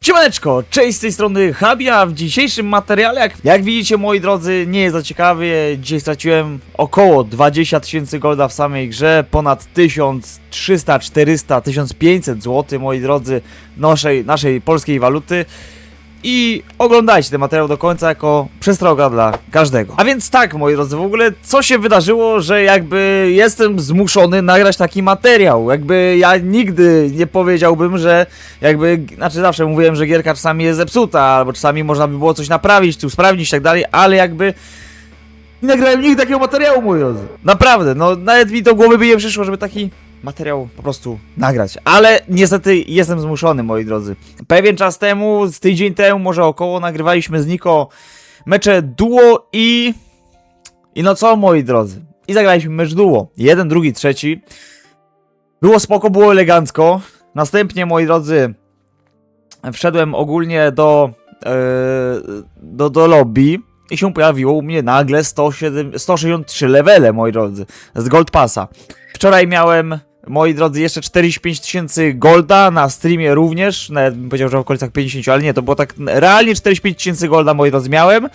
Siemaneczko, cześć, z tej strony Habia. W dzisiejszym materiale, jak widzicie, moi drodzy, nie jest za ciekawie. Dzisiaj straciłem około 20 000 golda w samej grze, ponad 1300, 400, 1500 zł, moi drodzy, naszej polskiej waluty. I oglądajcie ten materiał do końca jako przestroga dla każdego. A więc tak, moi drodzy, w ogóle co się wydarzyło, że jakby jestem zmuszony nagrać taki materiał. Jakby ja nigdy nie powiedziałbym, że znaczy zawsze mówiłem, że gierka czasami jest zepsuta, albo czasami można by było coś naprawić, czy usprawnić i tak dalej, ale jakby nie nagrałem nigdy takiego materiału, moi drodzy. Naprawdę, no nawet mi do głowy by nie przyszło, żeby taki materiał po prostu nagrać, ale niestety jestem zmuszony, moi drodzy. Pewien czas temu, z tydzień temu może około, nagrywaliśmy z Niko mecze duo i no co, moi drodzy, i zagraliśmy mecz duo, jeden, drugi, trzeci. Było spoko, było elegancko. Następnie, moi drodzy, wszedłem ogólnie do lobby i się pojawiło u mnie nagle 163 levele, moi drodzy, z Gold Passa. Wczoraj miałem, moi drodzy, jeszcze 45 000 golda, na streamie również, nawet bym powiedział, że w okolicach 50, ale nie, to było tak realnie 45 000 golda, moi drodzy, miałem.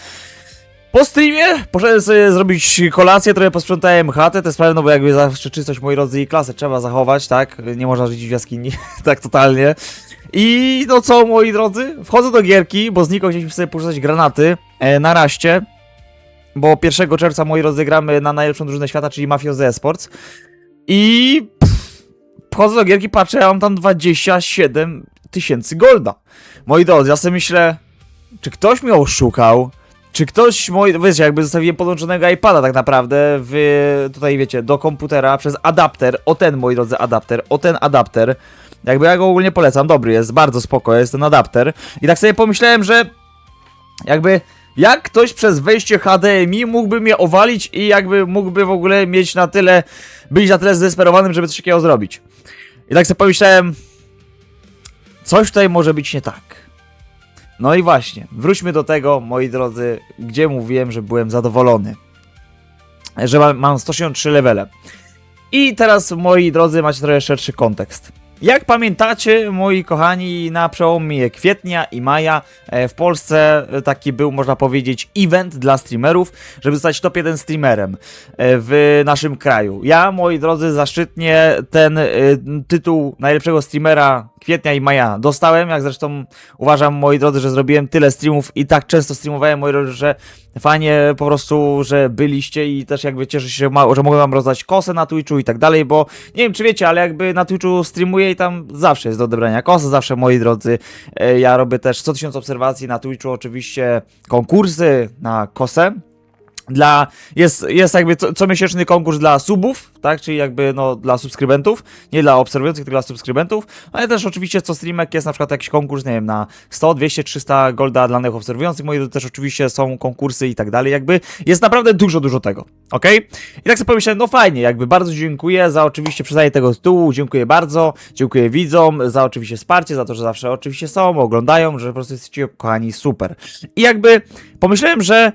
Po streamie poszedłem sobie zrobić kolację, trochę posprzątałem chatę, te sprawy, no bo jakby zawsze czystość, moi drodzy, i klasę trzeba zachować, tak? Nie można żyć w jaskini, tak totalnie. I no co, moi drodzy, wchodzę do gierki, bo z Niko chcieliśmy sobie porzucać granaty na raście, bo 1 czerwca, moi drodzy, gramy na najlepszą drużynę świata, czyli Mafiozy Esports. I wchodzę do gierki, patrzę, ja mam tam 27 000 golda. Moi drodzy, ja sobie myślę, czy ktoś mnie oszukał? Czy ktoś, wiecie, jakby zostawiłem podłączonego iPada tak naprawdę tutaj wiecie, do komputera przez adapter, o ten, moi drodzy, adapter. Jakby ja go ogólnie polecam, dobry jest, bardzo spoko jest ten adapter. I tak sobie pomyślałem, że jakby jak ktoś przez wejście HDMI mógłby mnie owalić i jakby mógłby w ogóle być na tyle zdesperowanym, żeby coś takiego zrobić. I tak sobie pomyślałem, coś tutaj może być nie tak. No i właśnie, wróćmy do tego, moi drodzy, gdzie mówiłem, że byłem zadowolony. Że mam 163 levele. I teraz, moi drodzy, macie trochę szerszy kontekst. Jak pamiętacie, moi kochani, na przełomie kwietnia i maja w Polsce taki był, można powiedzieć, event dla streamerów, żeby zostać top 1 streamerem w naszym kraju. Ja, moi drodzy, zaszczytnie ten tytuł najlepszego streamera kwietnia i maja dostałem, jak zresztą uważam, moi drodzy, że zrobiłem tyle streamów i tak często streamowałem, moi drodzy, że fajnie po prostu, że byliście i też jakby cieszę się, że mogłem wam rozdać kosę na Twitchu i tak dalej, bo nie wiem, czy wiecie, ale jakby na Twitchu streamuję i tam zawsze jest do odebrania kosy, zawsze, moi drodzy, ja robię też co 1000 obserwacji na Twitchu, oczywiście konkursy na kosę. Jest jakby comiesięczny konkurs dla subów, tak, czyli jakby no dla subskrybentów, nie dla obserwujących, tylko dla subskrybentów, ale też oczywiście co streamek jest na przykład jakiś konkurs, nie wiem, na 100, 200, 300 golda dla nowych obserwujących, moi też oczywiście są konkursy i tak dalej, jakby jest naprawdę dużo tego, ok? I tak sobie pomyślałem, no fajnie, jakby bardzo dziękuję za oczywiście przyznanie tego tytułu, dziękuję bardzo, dziękuję widzom za oczywiście wsparcie, za to, że zawsze oczywiście są, oglądają, że po prostu jesteście kochani super. I jakby pomyślałem, że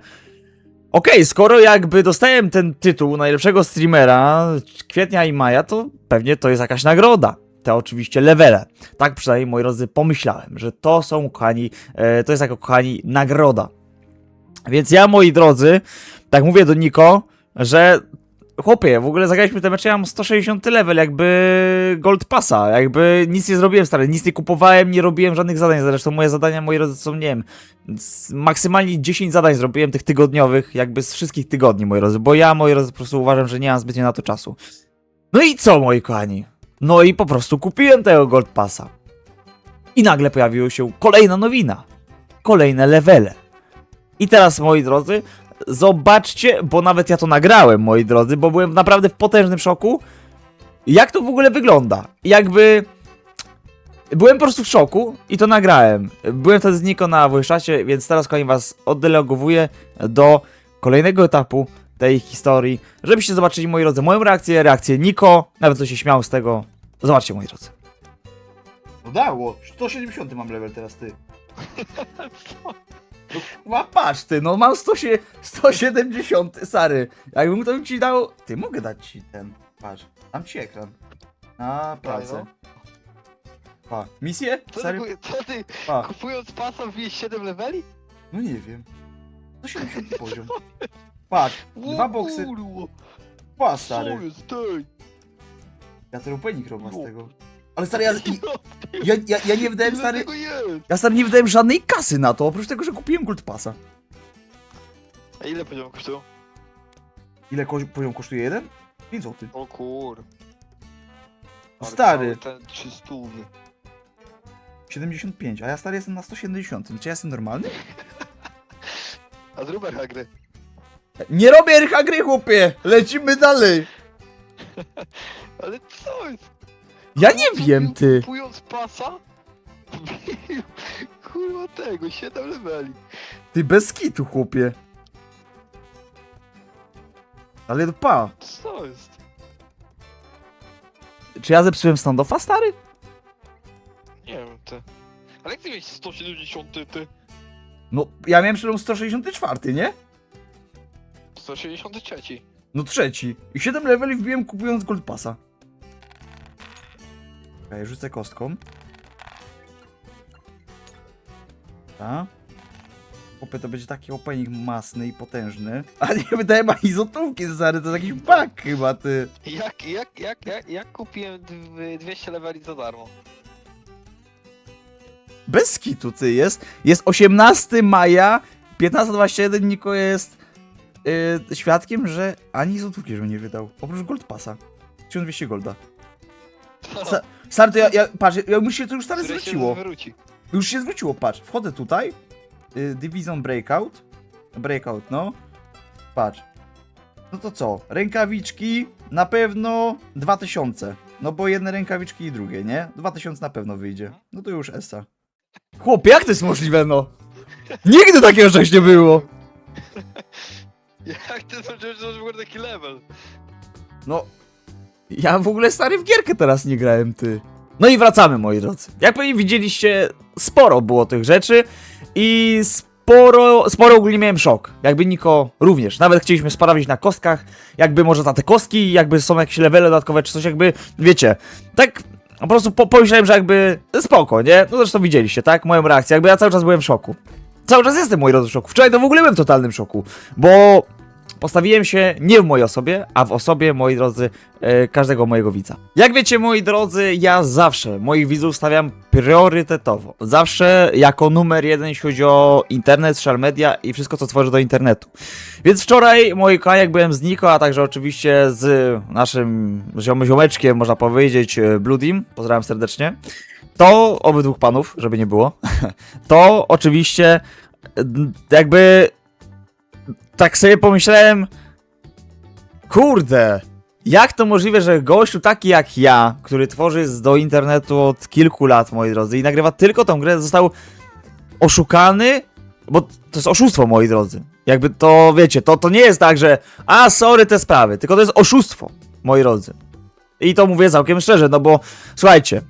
okej, skoro jakby dostałem ten tytuł najlepszego streamera kwietnia i maja, to pewnie to jest jakaś nagroda. Te oczywiście levele. Tak przynajmniej, moi drodzy, pomyślałem, że to są, kochani, to jest jako, kochani, nagroda. Więc ja, moi drodzy, tak mówię do Niko, że chłopie, w ogóle zagraliśmy te mecze, ja mam 160 level, jakby Gold Passa, jakby nic nie zrobiłem, stary, nic nie kupowałem, nie robiłem żadnych zadań, zresztą moje zadania, moi drodzy, są, nie wiem, maksymalnie 10 zadań zrobiłem tych tygodniowych, jakby z wszystkich tygodni, moi drodzy, bo ja, moi drodzy, po prostu uważam, że nie mam zbytnio na to czasu. No i co, moi kochani? No i po prostu kupiłem tego Gold Passa. I nagle pojawiła się kolejna nowina, kolejne levele. I teraz, moi drodzy, zobaczcie, bo nawet ja to nagrałem, moi drodzy, bo byłem naprawdę w potężnym szoku, jak to w ogóle wygląda. Jakby byłem po prostu w szoku i to nagrałem. Byłem wtedy z Niko na wojszacie, więc teraz kochani was oddelegowuję do kolejnego etapu tej historii, żebyście zobaczyli, moi drodzy, moją reakcję Niko, nawet co się śmiał z tego. Zobaczcie, moi drodzy. No dało, 170 mam level teraz, ty. No patrz ty, no mam 170, stary. Jakbym to ci dał... Ty, mogę dać ci ten, patrz, dam ci ekran. Na pracę. Pa. Misję? Co Stary? ty, co ty Pa. kupując pasa wbijesz 7 leveli? No nie wiem. 170 poziom. Patrz, dwa boksy. Kurwa, Pa, co stary. jest, tej? Ja ten opening robię z Jo. tego. Ale stary, ja nie wydałem, Ile stary... tego jest? Ja stary nie wydałem żadnej kasy na to, oprócz tego, że kupiłem Gold Passa. A ile poziom kosztują? Ile poziom kosztuje jeden? 5 zł. O kur... Ale Stary. cały ten 300. 75, a ja stary jestem na 170. Czy ja jestem normalny? A zrób RH gry. Nie robię RH gry, chłopie! Lecimy dalej! Ale co jest? Ja nie wiem, ty. Kupując pasa? wbił, kurwa tego, 7 leveli. Ty bez kitu, chłopie. Ale pa. Co jest? Czy ja zepsułem standoffa, stary? Nie wiem, ty. Ale jak ty miałeś 170, ty? No, ja miałem przed 164, nie? 163. No trzeci. I 7 leveli wbiłem kupując Gold Passa. Okej, rzucę kostką. Ta. Chłopie, to będzie taki opening masny i potężny. A nie wydałem ani złotówki, stary, to jest jakiś bug chyba, ty. Jak kupiłem 200 leveli za darmo? Bez kitu, ty jest. Jest 18 maja, 15:21, Niko jest świadkiem, że ani złotówki, żebym nie wydał. Oprócz Gold Passa. 1200 golda. Stary, to patrz, mi się to już stary Które się zwróciło. zwróci. Już się zwróciło, patrz. Wchodzę tutaj. Division Breakout. Breakout, no. Patrz. No to co? Rękawiczki na pewno 2000. No bo jedne rękawiczki i drugie, nie? 2000 na pewno wyjdzie. No to już Essa. Chłopie, jak to jest możliwe, no? Nigdy takiego czegoś nie było. Jak ty zobaczyłeś, że masz w ogóle taki level? No. Ja w ogóle stary w gierkę teraz nie grałem, ty. No i wracamy, moi drodzy. Jak pewnie widzieliście, sporo było tych rzeczy i sporo ogólnie miałem szok. Jakby Niko również. Nawet chcieliśmy sprawdzić na kostkach, jakby może za te kostki, jakby są jakieś levele dodatkowe czy coś, jakby, wiecie, tak po prostu pomyślałem, że jakby spoko, nie? No zresztą widzieliście, tak? Moją reakcję, jakby ja cały czas byłem w szoku. Cały czas jestem, moi drodzy, w szoku. Wczoraj to w ogóle byłem w totalnym szoku, bo postawiłem się nie w mojej osobie, a w osobie, moi drodzy, każdego mojego widza. Jak wiecie, moi drodzy, ja zawsze moich widzów stawiam priorytetowo. Zawsze jako numer jeden, jeśli chodzi o internet, social media i wszystko, co tworzę do internetu. Więc wczoraj, moi kochani, jak byłem z Niko, a także oczywiście z naszym ziomeczkiem, można powiedzieć, Bloodim, pozdrawiam serdecznie, to obydwóch panów, żeby nie było, to oczywiście jakby tak sobie pomyślałem, kurde, jak to możliwe, że gościu taki jak ja, który tworzy do internetu od kilku lat, moi drodzy, i nagrywa tylko tą grę, został oszukany, bo to jest oszustwo, moi drodzy. Jakby to, wiecie, to nie jest tak, że sorry te sprawy, tylko to jest oszustwo, moi drodzy. I to mówię całkiem szczerze, no bo słuchajcie,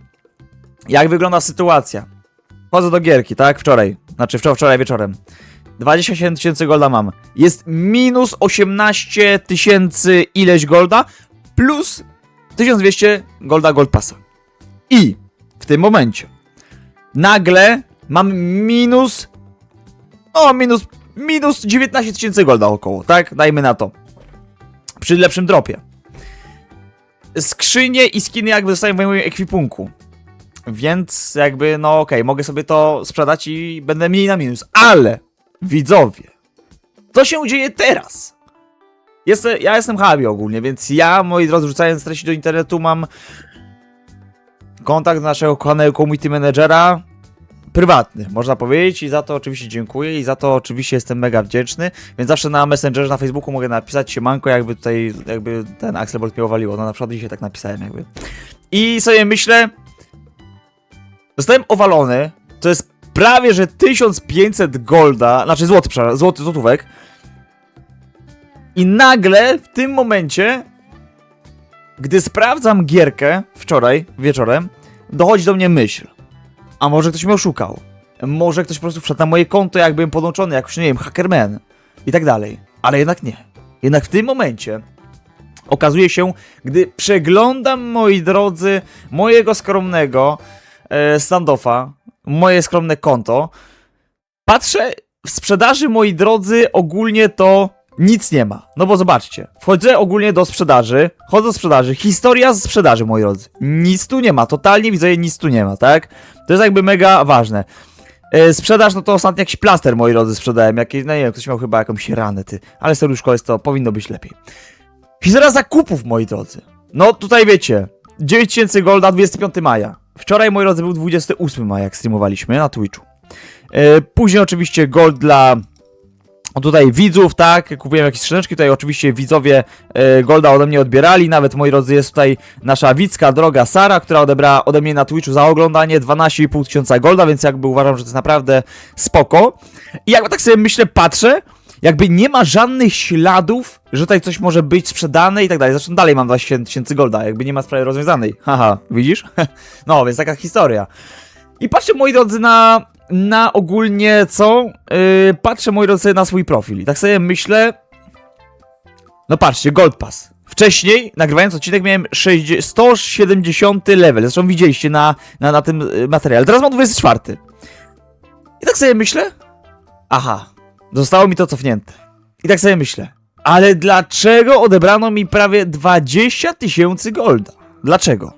jak wygląda sytuacja? Chodzę do gierki, tak? Wczoraj wieczorem. 27 000 golda mam. Jest minus 18 000 ileś golda, plus 1200 golda Gold Passa. I w tym momencie nagle mam minus 19 000 golda około, tak? Dajmy na to. Przy lepszym dropie. Skrzynie i skiny jakby zostają w moim ekwipunku. Więc jakby, no okej, mogę sobie to sprzedać i będę mniej na minus. Ale, widzowie, co się dzieje teraz? Ja jestem Habi ogólnie, więc ja, moi drodzy, rzucając treści do internetu, mam kontakt do naszego kochanego community managera, prywatny, można powiedzieć, i za to oczywiście dziękuję i za to oczywiście jestem mega wdzięczny, więc zawsze na Messengerze, na Facebooku mogę napisać siemanko, jakby tutaj, jakby ten Axelbolt mnie uwaliło, no na przykład dzisiaj tak napisałem jakby. I sobie myślę, zostałem owalony, to jest prawie, że 1500 golda, znaczy złotówek, i nagle w tym momencie, gdy sprawdzam gierkę wczoraj wieczorem, dochodzi do mnie myśl, a może ktoś mnie oszukał, może ktoś po prostu wszedł na moje konto, jak byłem podłączony, jakoś, nie wiem, hackerman i tak dalej, ale jednak nie. Jednak w tym momencie okazuje się, gdy przeglądam, moi drodzy, mojego skromnego standoffa, moje skromne konto, patrzę, w sprzedaży, moi drodzy, ogólnie to nic nie ma. No bo zobaczcie, wchodzę ogólnie do sprzedaży, chodzę do sprzedaży, historia z sprzedaży, moi drodzy. Nic tu nie ma, totalnie widzę, nic tu nie ma, tak? To jest jakby mega ważne. Sprzedaż, no to ostatnio jakiś plaster, moi drodzy, sprzedałem, jakieś, no nie wiem, ktoś miał chyba jakąś ranę, ty. Ale serduszko jest to, powinno być lepiej. Historia zakupów, moi drodzy. No tutaj wiecie, 9000 golda, 25 maja. Wczoraj, moi drodzy, był 28 maja, jak streamowaliśmy na Twitchu. Później oczywiście gold dla tutaj widzów, tak, kupiłem jakieś skrzyneczki, tutaj oczywiście widzowie golda ode mnie odbierali, nawet, moi drodzy, jest tutaj nasza widzka droga Sara, która odebrała ode mnie na Twitchu za oglądanie 12,5 tysiąca golda, więc jakby uważam, że to jest naprawdę spoko. I jakby tak sobie myślę, patrzę, jakby nie ma żadnych śladów, że tutaj coś może być sprzedane i tak dalej. Zresztą dalej mam 27 tysięcy golda, jakby nie ma sprawy rozwiązanej. Haha, widzisz? No, więc taka historia. I patrzcie, moi drodzy, na ogólnie co? Patrzę, moi drodzy, na swój profil i tak sobie myślę... No patrzcie, Gold Pass. Wcześniej, nagrywając odcinek, miałem 170 level. Zresztą widzieliście na tym materiale. Teraz mam 24. I tak sobie myślę... Aha, zostało mi to cofnięte. I tak sobie myślę... Ale dlaczego odebrano mi prawie 20 tysięcy golda? Dlaczego?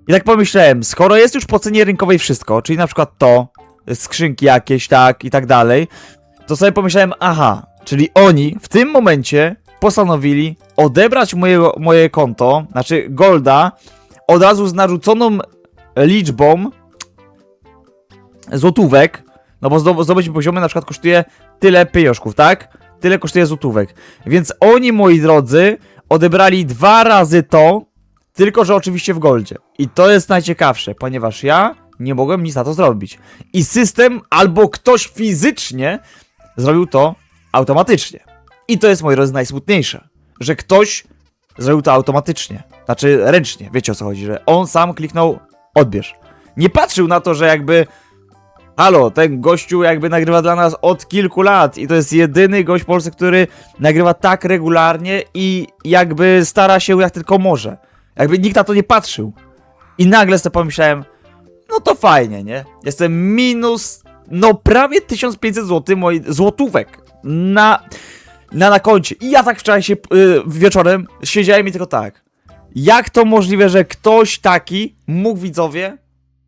I tak pomyślałem, skoro jest już po cenie rynkowej wszystko, czyli na przykład to, skrzynki jakieś, tak, i tak dalej, to sobie pomyślałem, aha, czyli oni w tym momencie postanowili odebrać moje konto, znaczy golda, od razu z narzuconą liczbą złotówek, no bo zdobyć poziomy na przykład kosztuje tyle pieniążków, tak? Tyle kosztuje złotówek. Więc oni, moi drodzy, odebrali 2 razy to, tylko że oczywiście w goldzie. I to jest najciekawsze, ponieważ ja nie mogłem nic na to zrobić. I system albo ktoś fizycznie zrobił to automatycznie. I to jest, moi drodzy, najsmutniejsze, że ktoś zrobił to automatycznie. Znaczy ręcznie, wiecie o co chodzi, że on sam kliknął odbierz. Nie patrzył na to, że jakby halo, ten gościu jakby nagrywa dla nas od kilku lat i to jest jedyny gość w Polsce, który nagrywa tak regularnie i jakby stara się jak tylko może. Jakby nikt na to nie patrzył. I nagle sobie pomyślałem, no to fajnie, nie? Jestem minus, no prawie 1500 zł, złotówek na koncie. I ja tak wczoraj się wieczorem siedziałem i tylko tak. Jak to możliwe, że ktoś taki mógł, widzowie,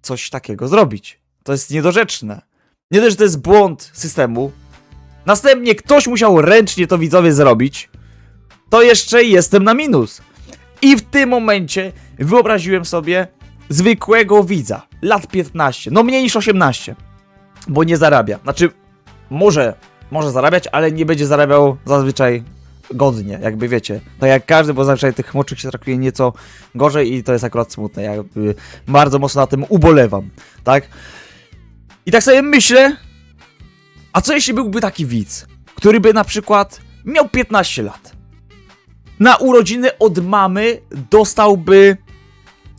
coś takiego zrobić? To jest niedorzeczne. Nie dość, że to jest błąd systemu. Następnie ktoś musiał ręcznie to, widzowie, zrobić. To jeszcze jestem na minus. I w tym momencie wyobraziłem sobie zwykłego widza, lat 15, no mniej niż 18, bo nie zarabia. Znaczy, może zarabiać, ale nie będzie zarabiał zazwyczaj godnie, jakby wiecie. Tak jak każdy, bo zazwyczaj tych młodszych się traktuje nieco gorzej i to jest akurat smutne. Ja bardzo mocno na tym ubolewam, tak? I tak sobie myślę, a co jeśli byłby taki widz, który by na przykład miał 15 lat? Na urodziny od mamy dostałby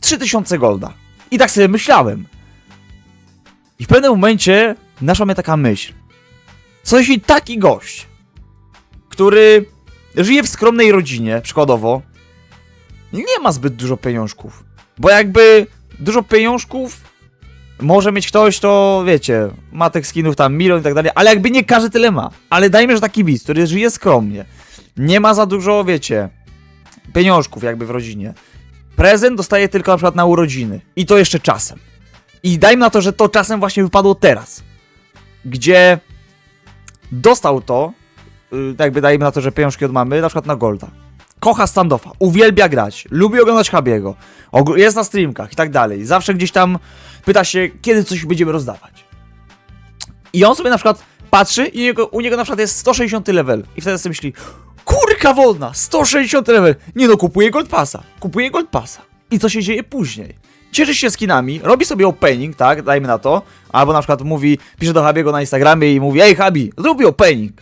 3000 golda. I tak sobie myślałem. I w pewnym momencie naszła mnie taka myśl. Co jeśli taki gość, który żyje w skromnej rodzinie, przykładowo, nie ma zbyt dużo pieniążków. Bo jakby dużo pieniążków może mieć ktoś, to wiecie, ma tych skinów tam milion i tak dalej, ale jakby nie każdy tyle ma. Ale dajmy, że taki widz, który żyje skromnie, nie ma za dużo, wiecie, pieniążków jakby w rodzinie. Prezent dostaje tylko na przykład na urodziny. I to jeszcze czasem. I dajmy na to, że to czasem właśnie wypadło teraz. Gdzie dostał to, jakby dajmy na to, że pieniążki od mamy, na przykład na golda. Kocha standoffa, uwielbia grać, lubi oglądać Habiego, jest na streamkach i tak dalej. Zawsze gdzieś tam pyta się, kiedy coś będziemy rozdawać. I on sobie na przykład patrzy i u niego na przykład jest 160 level. I wtedy sobie myśli, kurka wolna, 160 level. Nie no, kupuje Gold Passa. I co się dzieje później? Cieszy się skinami, robi sobie opening, tak, dajmy na to. Albo na przykład pisze do Habiego na Instagramie i mówi, ej Habi, zrób opening.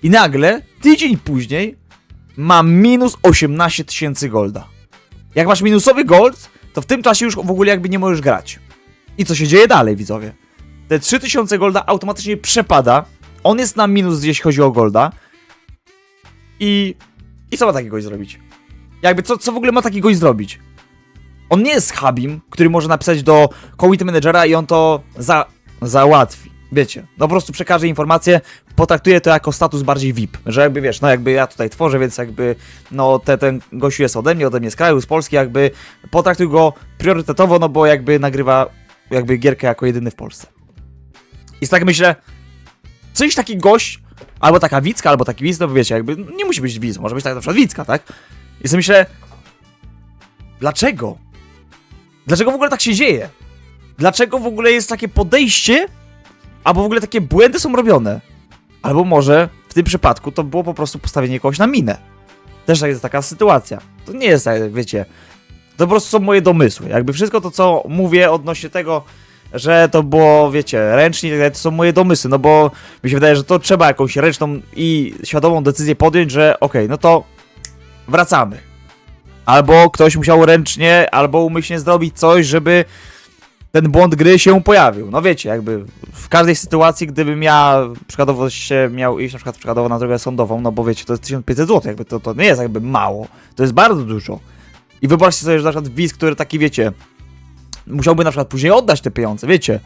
I nagle, tydzień później, ma minus 18 tysięcy golda. Jak masz minusowy gold, to w tym czasie już w ogóle jakby nie możesz grać. I co się dzieje dalej, widzowie? Te 3000 golda automatycznie przepada. On jest na minus, jeśli chodzi o golda. I co ma taki gość zrobić? Jakby co w ogóle ma taki gość zrobić? On nie jest habim, który może napisać do community managera i on to załatwi. Wiecie, no po prostu przekaże informację, potraktuje to jako status bardziej VIP, że jakby wiesz, no jakby ja tutaj tworzę, więc jakby no ten gościu jest ode mnie z kraju, z Polski, jakby potraktuj go priorytetowo, no bo jakby nagrywa jakby gierkę jako jedyny w Polsce. I tak myślę, coś taki gość, albo taka Wicka, albo taki widz, no bo wiecie, jakby nie musi być widz, może być tak na przykład Wicka, tak? I sobie myślę, dlaczego? Dlaczego w ogóle tak się dzieje? Dlaczego w ogóle jest takie podejście, albo w ogóle takie błędy są robione? Albo może w tym przypadku to było po prostu postawienie kogoś na minę. Też jest taka sytuacja. To nie jest tak, wiecie, to po prostu są moje domysły. Jakby wszystko to, co mówię odnośnie tego, że to było, wiecie, ręcznie, to są moje domysły, no bo mi się wydaje, że to trzeba jakąś ręczną i świadomą decyzję podjąć, że okej, no to wracamy. Albo ktoś musiał ręcznie, albo umyślnie zrobić coś, żeby ten błąd gry się pojawił. No wiecie, jakby w każdej sytuacji, gdybym ja przykładowo się miał iść na przykład przykładowo na drogę sądową, no bo wiecie, to jest 1500 zł, jakby to nie jest jakby mało, to jest bardzo dużo. I wyobraźcie sobie, że na przykład widz, który taki, wiecie, musiałby na przykład później oddać te pieniądze, wiecie,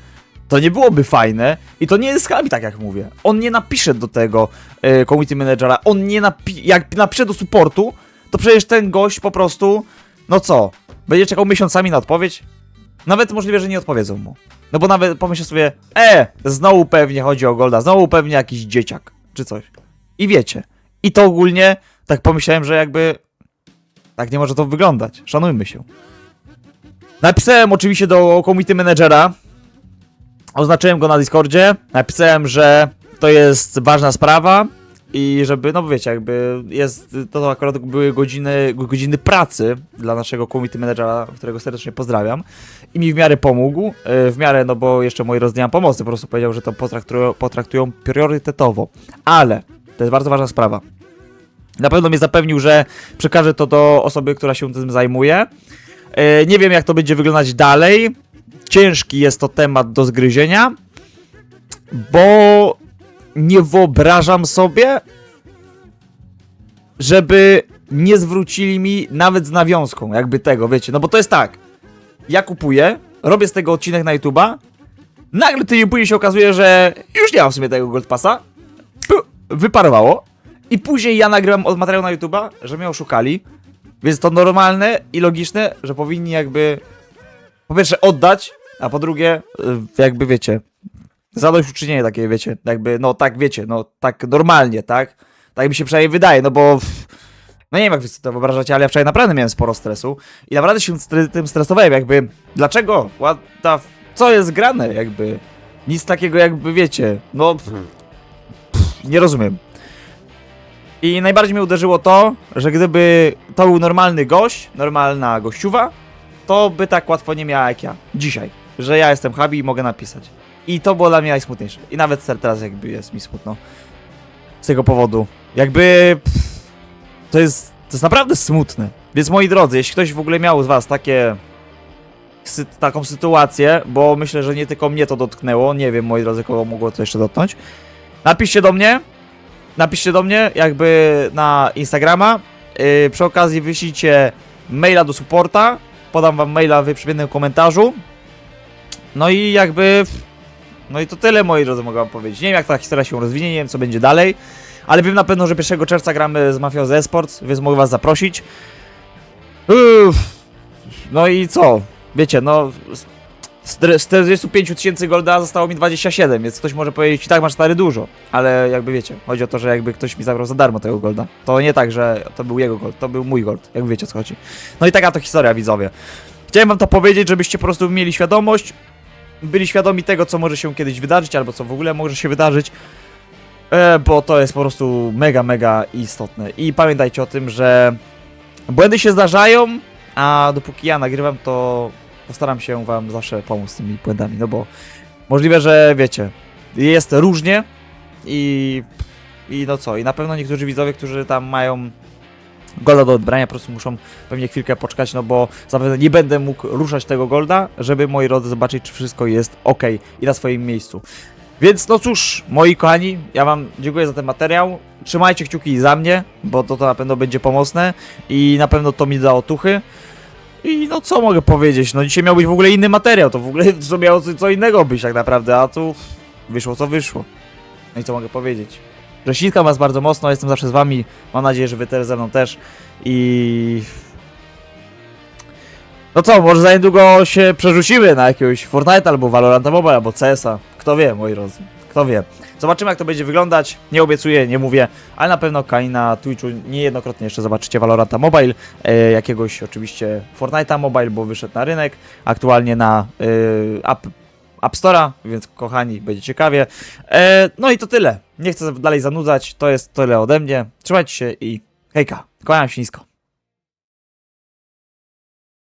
to nie byłoby fajne i to nie jest skami, tak jak mówię. On nie napisze do tego community managera, on nie jak napisze do supportu, to przecież ten gość po prostu, no co, będzie czekał miesiącami na odpowiedź? Nawet możliwe, że nie odpowiedzą mu. No bo nawet pomyślę sobie, znowu pewnie chodzi o Golda, znowu pewnie jakiś dzieciak, czy coś. I wiecie. I to ogólnie, tak pomyślałem, że jakby tak nie może to wyglądać. Szanujmy się. Napisałem oczywiście do community managera, oznaczyłem go na Discordzie, napisałem, że to jest ważna sprawa i żeby, no wiecie, jakby jest, to akurat były godziny pracy dla naszego community managera, którego serdecznie pozdrawiam i mi w miarę pomógł, w miarę, no bo jeszcze moi rozdaniam pomocy, po prostu powiedział, że to potraktują priorytetowo, ale to jest bardzo ważna sprawa. Na pewno mnie zapewnił, że przekaże to do osoby, która się tym zajmuje. Nie wiem, jak to będzie wyglądać dalej. Ciężki jest to temat do zgryzienia, bo nie wyobrażam sobie, żeby nie zwrócili mi nawet z nawiązką, jakby tego, wiecie, no bo to jest tak, ja kupuję, robię z tego odcinek na YouTube'a, nagle tydzień później się okazuje, że już nie mam w sumie tego Gold Passa, wyparowało i później ja nagrywam materiał na YouTube'a, że mnie oszukali, więc to normalne i logiczne, że powinni jakby po pierwsze oddać, a po drugie jakby wiecie, zadośćuczynienie takie, wiecie, jakby, no tak, wiecie, no tak normalnie, tak? Tak mi się przynajmniej wydaje, no bo no nie wiem, jak wy sobie to wyobrażacie, ale ja wczoraj naprawdę miałem sporo stresu i naprawdę się tym stresowałem, jakby, dlaczego? Co jest grane, jakby? Nic takiego, jakby, wiecie, no nie rozumiem. I najbardziej mnie uderzyło to, że gdyby to był normalny gość, normalna gościuwa, to by tak łatwo nie miała jak ja, dzisiaj, że ja jestem Habi i mogę napisać. I to było dla mnie najsmutniejsze. I nawet teraz jakby jest mi smutno z tego powodu. Jakby to jest naprawdę smutne. Więc moi drodzy, jeśli ktoś w ogóle miał z was taką sytuację, bo myślę, że nie tylko mnie to dotknęło, nie wiem, moi drodzy, kogo mogło to jeszcze dotknąć, napiszcie do mnie jakby na Instagrama, przy okazji wyślijcie maila do supporta, podam wam maila w przypiętym komentarzu, no i jakby, no i to tyle, moi drodzy, mogę wam powiedzieć. Nie wiem, jak ta historia się rozwinie, nie wiem, co będzie dalej, ale wiem na pewno, że 1 czerwca gramy z Mafioso Esports, więc mogę was zaprosić. No i co? Wiecie, no z 45 000 golda zostało mi 27, więc ktoś może powiedzieć, tak, masz stary dużo, ale jakby wiecie, chodzi o to, że jakby ktoś mi zabrał za darmo tego golda. To nie tak, że to był jego gold, to był mój gold, jakby wiecie, o co chodzi. No i taka to historia, widzowie. Chciałem wam to powiedzieć, żebyście po prostu mieli świadomość, byli świadomi tego, co może się kiedyś wydarzyć, albo co w ogóle może się wydarzyć, bo to jest po prostu mega istotne. I pamiętajcie o tym, że błędy się zdarzają, a dopóki ja nagrywam, to postaram się wam zawsze pomóc z tymi błędami, no bo możliwe, że wiecie, jest różnie i no co, i na pewno niektórzy widzowie, którzy tam mają golda do odbrania, po prostu muszą pewnie chwilkę poczekać, no bo zapewne nie będę mógł ruszać tego golda, żeby moi drodzy zobaczyć, czy wszystko jest ok i na swoim miejscu. Więc no cóż, moi kochani, ja wam dziękuję za ten materiał, trzymajcie kciuki za mnie, bo to na pewno będzie pomocne i na pewno to mi da otuchy. I no co mogę powiedzieć, no dzisiaj miał być w ogóle inny materiał, to w ogóle to miało co innego być tak naprawdę, a tu wyszło co wyszło. No i co mogę powiedzieć? Że ściskam was bardzo mocno, jestem zawsze z wami, mam nadzieję, że wy też ze mną też i... No co, może za niedługo się przerzucimy na jakiegoś Fortnite albo Valoranta Mobile albo CS-a, kto wie, moi drodzy, kto wie. Zobaczymy jak to będzie wyglądać, nie obiecuję, nie mówię, ale na pewno Kai na Twitchu niejednokrotnie jeszcze zobaczycie Valoranta Mobile, jakiegoś oczywiście Fortnite'a Mobile, bo wyszedł na rynek, aktualnie na App Store'a, więc kochani, będzie ciekawie. No i to tyle, nie chcę dalej zanudzać, to jest tyle ode mnie, trzymajcie się i hejka, kłaniam się nisko.